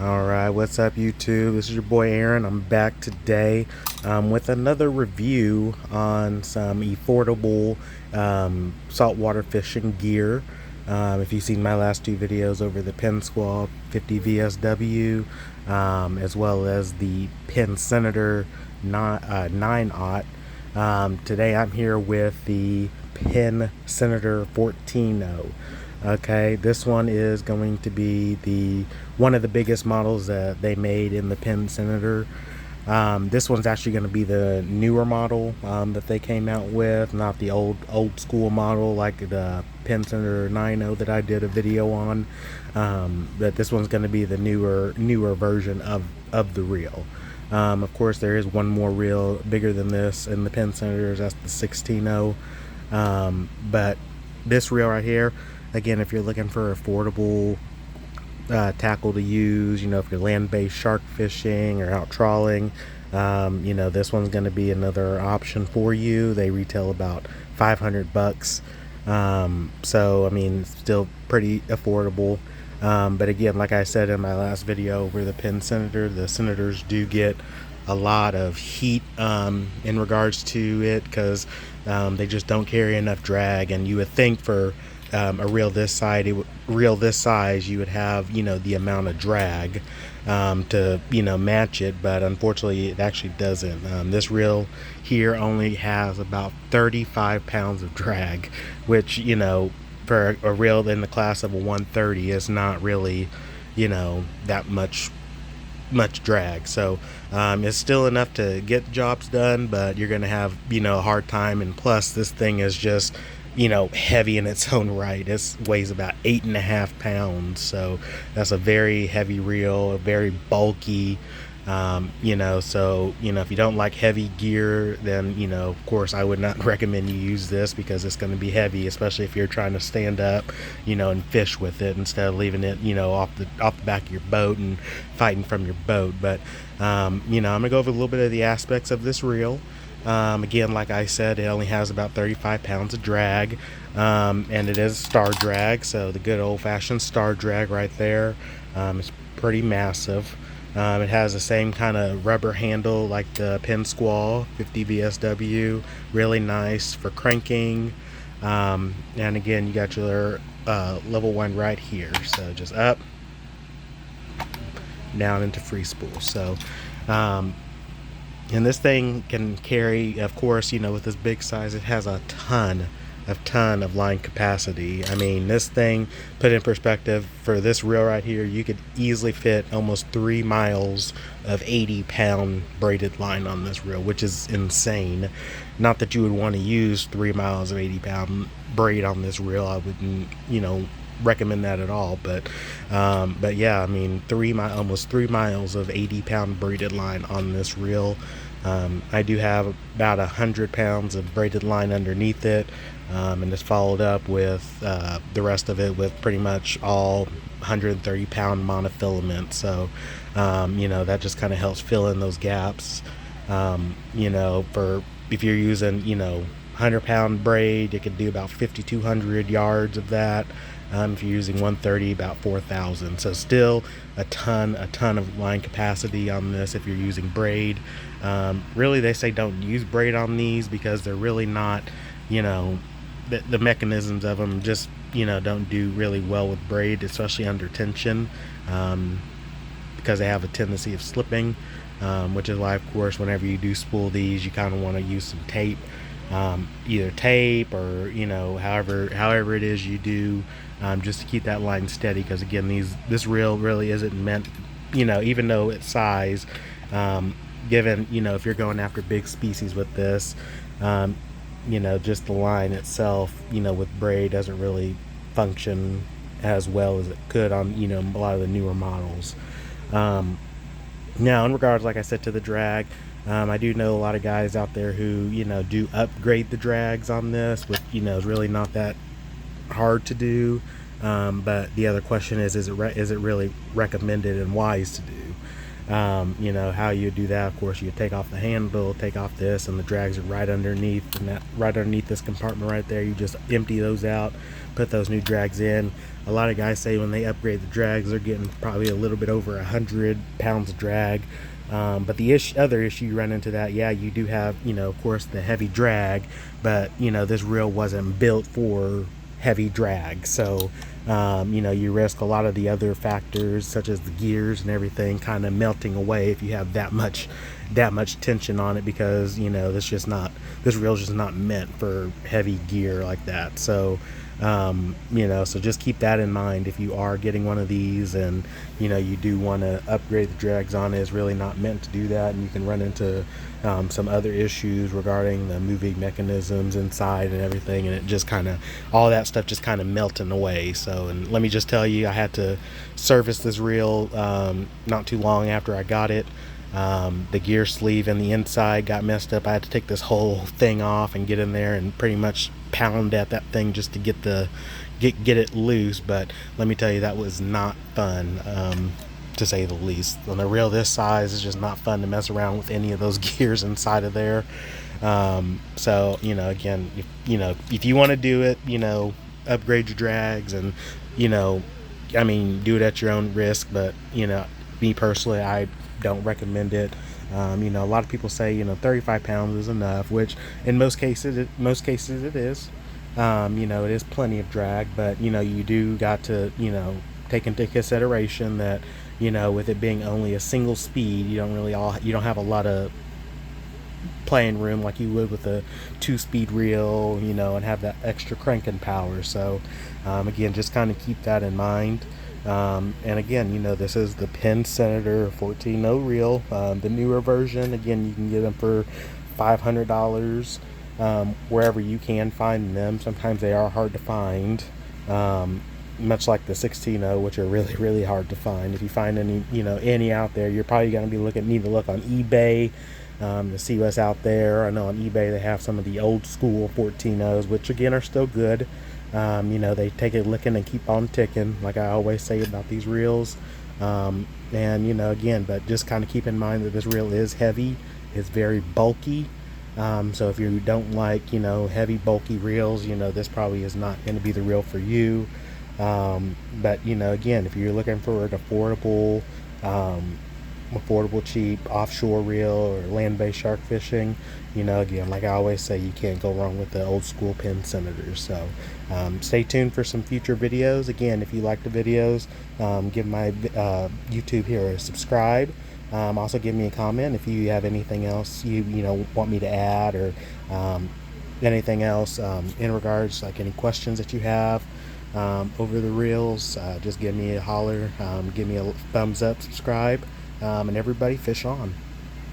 Alright, what's up YouTube? This is your boy Aaron. I'm back today with another review on some affordable saltwater fishing gear. If you've seen my last two videos over the Penn 50 VSW, as well as the Penn Senator 9-aught. Today I'm here with the Penn Senator 14.0. Okay, this one is going to be one of the biggest models that they made in the Penn Senator. This one's actually going to be the newer model that they came out with, not the old school model like the Penn Senator 9.0 that I did a video on. But this one's going to be the newer version of the reel. Of course, there is one more reel bigger than this in the Penn Senators. That's the 16.0. But this reel right here, again, if you're looking for affordable tackle to use, if you're land-based shark fishing or out trawling, this one's going to be another option for you. They retail about $500. So, I mean, still pretty affordable. But again, like I said in my last video over the Penn Senator, the Senators do get a lot of heat in regards to it because they just don't carry enough drag, and you would think for a reel this size, you would have the amount of drag to match it, but unfortunately it actually doesn't. This reel here only has about 35 pounds of drag, which for a reel in the class of a 130 is not really that much drag. So it's still enough to get jobs done, but you're gonna have a hard time. And plus, this thing is just heavy in its own right. It weighs about 8.5 pounds, so that's a very heavy reel, a very bulky. So if you don't like heavy gear, then of course I would not recommend you use this, because it's going to be heavy, especially if you're trying to stand up and fish with it instead of leaving it off the back of your boat and fighting from your boat. But I'm gonna go over a little bit of the aspects of this reel. Again, like I said, it only has about 35 pounds of drag, and it is star drag, so the good old-fashioned star drag right there. It's pretty massive. It has the same kind of rubber handle like the Penn 50 VSW, really nice for cranking. And again, you got your level 1 right here, so just up, down into free spool. So and this thing can carry, of course, with this big size, it has a ton of line capacity. I mean, this thing, put in perspective, for this reel right here, you could easily fit almost 3 miles of 80-pound braided line on this reel, which is insane. Not that you would want to use 3 miles of 80-pound braid on this reel. I wouldn't recommend that at all, but yeah, I mean, almost 3 miles of 80-pound braided line on this reel. I do have about 100 pounds of braided line underneath it, and it's followed up with the rest of it with pretty much all 130-pound monofilament. So that just kind of helps fill in those gaps. For if you're using 100-pound braid, you could do about 5,200 yards of that. If you're using 130, about 4,000. So still a ton of line capacity on this if you're using braid. Really, they say don't use braid on these because they're really not, the mechanisms of them just, don't do really well with braid, especially under tension, because they have a tendency of slipping, which is why, of course, whenever you do spool these, you kind of want to use some tape, either tape or however it is you do, just to keep that line steady. Because again, this reel really isn't meant, even though its size, given if you're going after big species with this, just the line itself, with braid doesn't really function as well as it could on a lot of the newer models. Now, in regards, like I said, to the drag, I do know a lot of guys out there who do upgrade the drags on this, which is really not that hard to do. But the other question is it really recommended and wise to do? You know how you do that, of course, you take off the handle, take off this, and the drags are right underneath, and that right underneath this compartment right there, you just empty those out, put those new drags in. A lot of guys say when they upgrade the drags, they're getting probably a little bit over 100 pounds of drag. But the other issue you run into that, yeah, you do have, you know, of course, the heavy drag, but you know this reel wasn't built for heavy drag, so you know, you risk a lot of the other factors such as the gears and everything kind of melting away if you have that much tension on it, because you know this reel's just not meant for heavy gear like that. So you know, so just keep that in mind if you are getting one of these, and you know you do want to upgrade the drags on it. It's really not meant to do that, and you can run into some other issues regarding the moving mechanisms inside and everything, and it just kind of, all that stuff just kind of melting away. So, and let me just tell you, I had to service this reel not too long after I got it. The gear sleeve and the inside got messed up. I had to take this whole thing off and get in there and pretty much pound at that thing just to get it loose. But let me tell you, that was not fun, to say the least. On a reel this size, it's just not fun to mess around with any of those gears inside of there. So you know, again, if you want to do it, you know, upgrade your drags, and you know, I mean, do it at your own risk. But you know, me personally, I don't recommend it. You know, a lot of people say, you know, 35 pounds is enough, which in most cases it is. You know, it is plenty of drag, but you know, you do got to, you know, take into consideration that, you know, with it being only a single speed, you don't have a lot of playing room like you would with a 2-speed reel, you know, and have that extra cranking power. So again, just kind of keep that in mind. And again, you know, this is the Penn Senator 14.0 reel, the newer version. Again, you can get them for $500 wherever you can find them. Sometimes they are hard to find, much like the 16.0, which are really, really hard to find. If you find any out there, you're probably going to need to look on eBay to see what's out there. I know on eBay they have some of the old school 14.0s, which again are still good. You know, they take a licking and keep on ticking, like I always say about these reels. And you know, again, but just kind of keep in mind that this reel is heavy, it's very bulky. So if you don't like, you know, heavy bulky reels, you know, this probably is not going to be the reel for you. But you know, again, if you're looking for an affordable, cheap offshore reel or land-based shark fishing, you know, again, like I always say, you can't go wrong with the old school Penn Senators. So stay tuned for some future videos. Again, if you like the videos, give my YouTube here a subscribe. Also give me a comment if you have anything else you know want me to add, or anything else in regards, like any questions that you have over the reels. Just give me a holler, give me a thumbs up, subscribe, and everybody fish on.